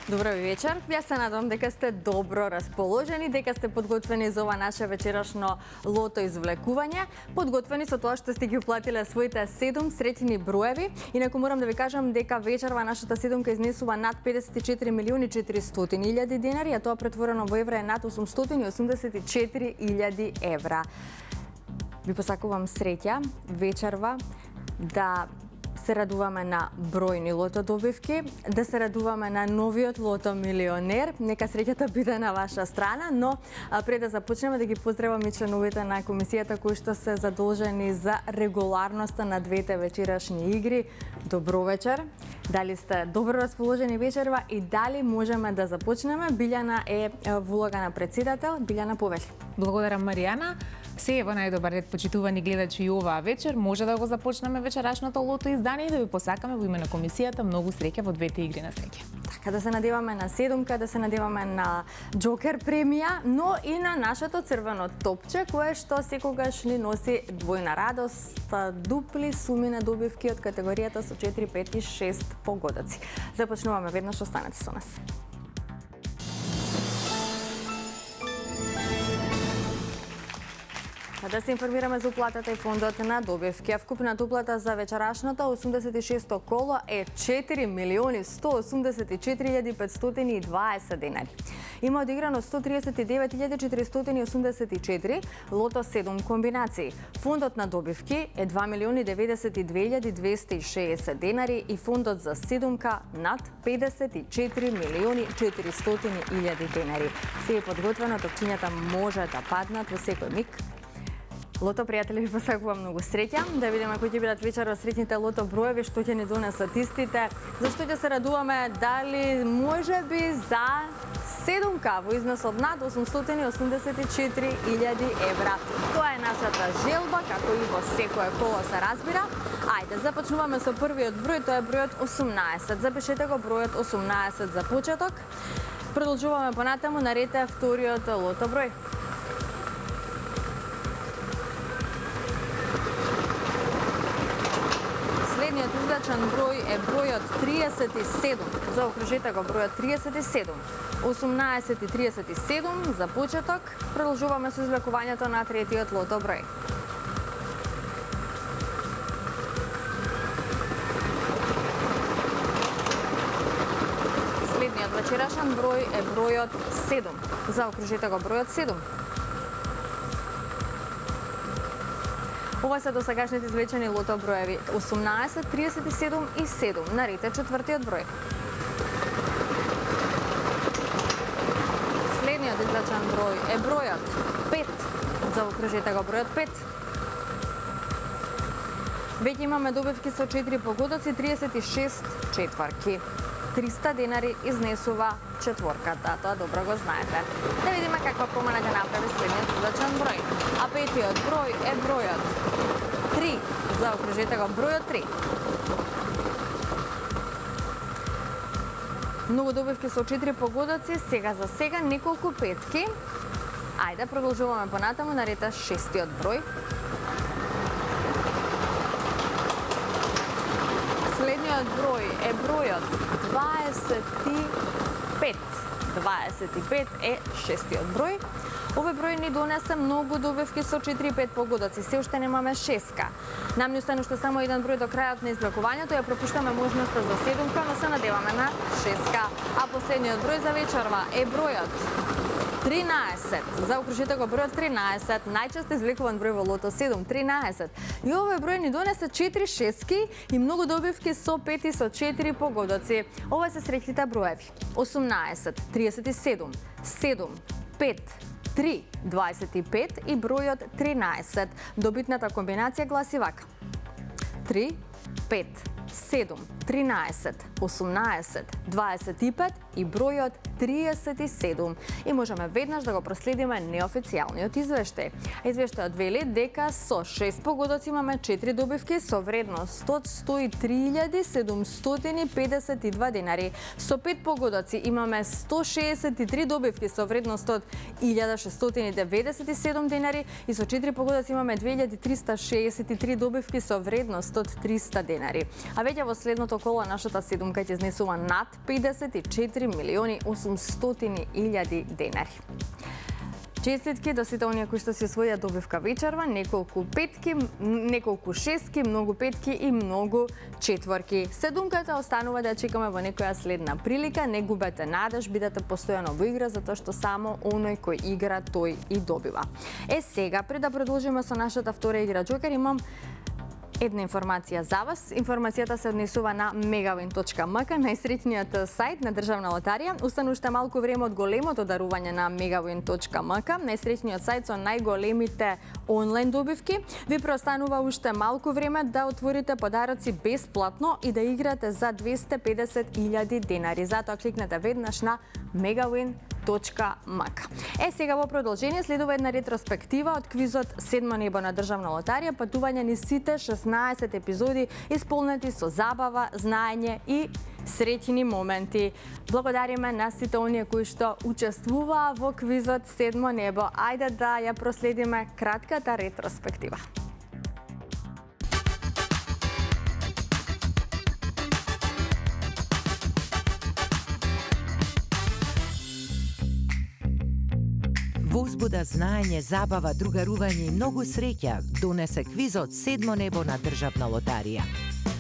Добро вечер. Јас се надам дека сте добро расположени, дека сте подготвени за ова наше вечерашно лото извлекување, подготвени со тоа што сте ги уплатиле своите 7 среќни броеви. Инаку морам да ви кажам дека вечерва нашата седумка изнесува над 54.400.000 денари, а тоа претворено во евра е над 884.000 евра. Ви посакувам среќа вечерва, да се радуваме на бројни лото добивки, да се радуваме на новиот лото милионер. Нека среќата биде на ваша страна, но пред да започнеме да ги поздравам и членовите на комисијата кои што се задолжени за регуларноста на двете вечерашни игри. Добро вечер. Дали сте добро расположени вечерва и дали можеме да започнеме? Билјана е во улога на претседател. Билјана, повели. Благодарам, Маријана. Се во најдобар ред, почитувани гледачи, и оваа вечер може да го започнеме вечерашното лото издание и да ви посакаме во име на комисијата многу среќа во двете игри на среќа. Така, да се надеваме на седумка, да се надеваме на Джокер премија, но и на нашето црвено топче, кое што секогаш ни носи двојна радост, дупли суми на добивки од категоријата со 4, 5 и 6 погодоци. Започнуваме веднаш, останете со нас. Да се информираме за уплатата и фондот на добивки. Вкупната уплата за вечерашното 86-то коло е 4.184.520 денари. Има одиграно 139.484 лото 7 комбинации. Фондот на добивки е 2.092.260 денари и фондот за седумка над 54.400.000 денари. Се е подготвено, топчињата може да паднат во секој миг. Лото, пријатели, ви посакувам многу среќа. Да видиме кои ќе бидат вечерва среќните лото броеви, што ќе ни донесат истите. Зашто ќе се радуваме дали може би за седумка во износот над 884.000 евра. Тоа е нашата желба, како и во секое коло се разбира. Ајде, започнуваме со првиот број, тоа е бројот 18. Запишете го бројот 18 за почеток. Продолжуваме понатаму, на ред е вториот лото број. Следниот излачен број е бројот 37. Заокружете го бројот 37. 18 и 37 за почеток. Продолжуваме со извлекувањето на третиот лото број. Следниот вечерашен број е бројот 7. Заокружете го бројот 7. Ова се досегашните извлечени лото броеви 18, 37 и 7. На ред е четвртиот број. Следниот извлечен број е бројот 5. Заокружете го бројот 5. Веќе имаме добивки со 4 погодоци, 36 четврки. 300 денари изнесува четворката, тоа добро го знаете. Да видиме каква промена ќе направи следниот извлечен број. А петиот број е бројот 3. Заокружете го бројот 3. Многу добивки со 4 погодоци, сега за сега неколку петки. Ајде, продолжуваме понатаму, на ред е шестиот број. Следниот број е бројот 25. 25 е шестиот број. Овој број ни донесе многу добивки со 4-5 погодоци. Се уште немаме шестка. Нам ни остане уште само еден број до крајот на извлекувањето. Ја пропуштаме можноста за седумка, но се надеваме на шестка. А последниот број за вечерва е бројот 13. Заокружете го бројот 13. Најчесто извлекуван број во лото 7, 13. И овој број ни донесе 4 шестки и многу добивки со 5 и со 4 погодоци. Ова се среќните броеви. 18, 37, 7, 5, 3, 25 и бројот 13. Добитната комбинација гласи вака. 3, 5, 7, 13, 18, 25 и бројот 37. И можеме веднаш да го проследиме неофицијалниот извештај. Извештајот вели дека со 6 погодоци имаме 4 добивки со вредност од 103.752 денари. Со 5 погодоци имаме 163 добивки со вредност од 1.697 денари и со 4 погодоци имаме 2.363 добивки со вредност од 300 денари. А веќе во следното коло нашата седумка ќе изнесува над над 54.800.000 денари. Честитки до сите оние кои што си освоија добивка вечерва, неколку петки, неколку шестки, многу петки и многу четворки. Седумката останува да чекаме во некоја следна прилика. Не губете надеж, бидете постојано во игра, затоа што само оној кој игра, тој и добива. Сега, пред да продолжиме со нашата втора игра Джокер, имам една информација за вас. Информацијата се однесува на megawin.mk, најсреќниот сајт на Државна лотарија. Остана уште малку време од големото дарување на megawin.mk, најсреќниот сајт со најголемите онлайн добивки. Ви преостанува уште малку време да отворите подароци бесплатно и да играте за 250.000 денари. Затоа кликнете веднаш на megawin.mk. Сега во продолжение следува една ретроспектива од квизот Седмо небо на Државна лотарија, патување ни сите 16 епизоди исполнети со забава, знаење и среќни моменти. Благодариме на сите оние кои што учествуваа во квизот Седмо небо. Ајде да ја проследиме кратката ретроспектива. Возбуда, знаење, забава, другарување и многу среќа донесе квизот Седмо небо на Државна лотарија.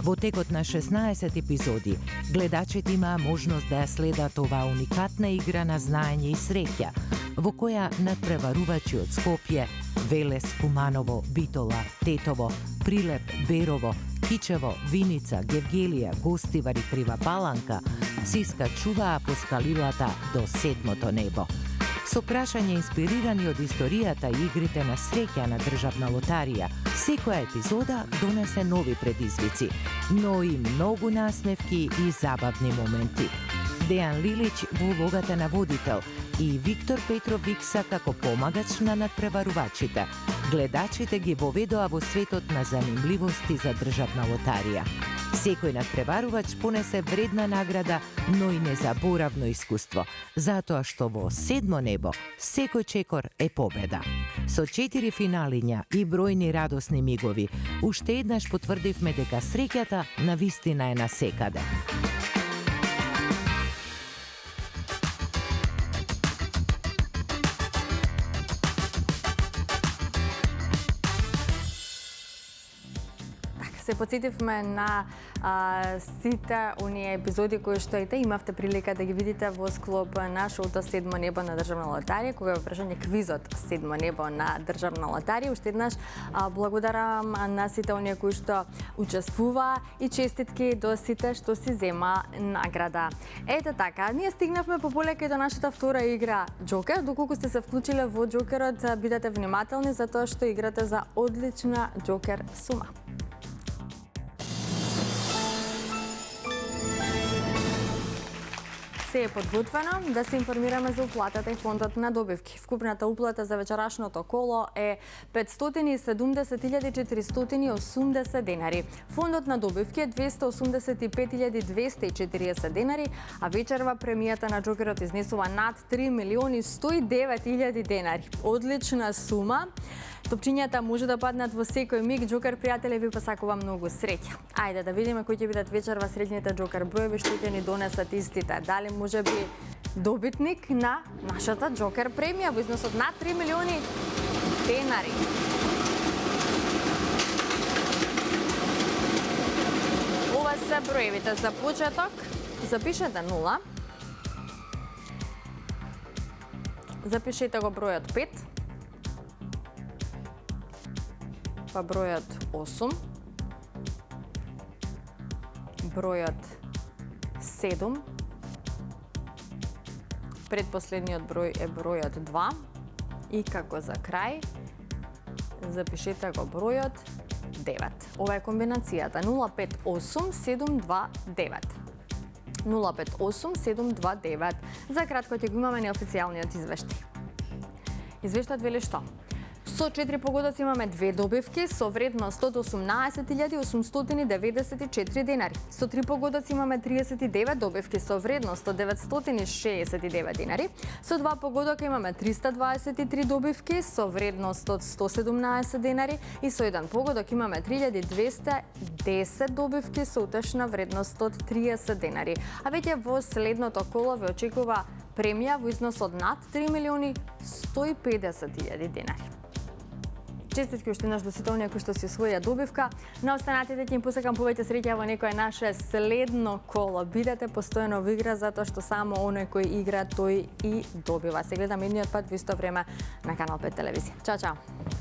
Во текот на 16 епизоди, гледачите имаа можност да ја следат оваа уникатна игра на знаење и среќа, во која надпреварувачи од Скопје, Велес, Куманово, Битола, Тетово, Прилеп, Берово, Кичево, Виница, Гевгелија, Гостивар и Крива Паланка се искачуваа по скалилата до седмото небо. Со прашања инспирирани од историјата и игрите на среќа на Државна лотарија, секоја епизода донесе нови предизвици, но и многу насмевки и забавни моменти. Дејан Лилич во улогата на водител и Виктор Петров Викса како помагач на надпреварувачите. Гледачите ги воведоа во светот на занимливости за Државна лотарија. Секој надпреварувач понесе вредна награда, но и незаборавно искуство, затоа што во Седмо небо секој чекор е победа. Со 4 финалиња и бројни радосни мигови, уште еднаш потврдивме дека среќата навистина е насекаде. Се потсетивме на сите оние епизоди кои што и те имавте прилика да ги видите во склоп на шоуто Седмо небо на Државна лотарија, кога е прашање квизот Седмо небо на Државна лотарија. Уште еднаш благодарам на сите оние кои што учествуваа и честитки до сите што си зема награда. Ете така, ние стигнавме пополека и до нашата втора игра Джокер. Доколку сте се вклучиле во Джокерот, бидете внимателни затоа што играте за одлична Джокер сума. Се е подготвено да се информираме за уплатата и фондот на добивки. Вкупната уплата за вечерашното коло е 570.480 денари. Фондот на добивки е 285.240 денари, а вечерва премијата на Джокерот изнесува над 3.109.000 денари. Одлична сума. Топчињата може да паднат во секој миг. Джокер пријатели ви посакува многу среќа. Ајде да видиме кои ќе бидат вечерва средните Джокер броеви што ќе ни донесат истите. Дали може би добитник на нашата Джокер премија во износ од над 3 милиони денари. Ова се броевите за почеток. Запишете 0. Запишете го бројот 5. Па бројот 8, бројот 7, предпоследниот број е бројот 2 и како за крај запишете го бројот 9. Ова е комбинацијата 058729. 058729. За кратко ќе го имаме неофицијалниот извештај. Извештајот вели што? Со 4 погодоци имаме 2 добивки со вредност од 18.894 денари. Со 3 погодоци имаме 39 добивки со вредност од 969 денари. Со 2 погодока имаме 323 добивки со вредност од 117 денари и со 1 погодок имаме 3210 добивки со утешна вредност од 30 денари. А веќе во следното коло ве очекува премија во износ од над 3.150.000 денари. Честитки уште еднаш до сите оние кои што си освоија добивка. На останатите ќе им посакам повеќе среќа во некое наше следно коло. Бидете постојано во игра затоа што само оној кој игра тој и добива. Се гледаме едниот пат во исто време на Канал 5 телевизија. Чао, чао.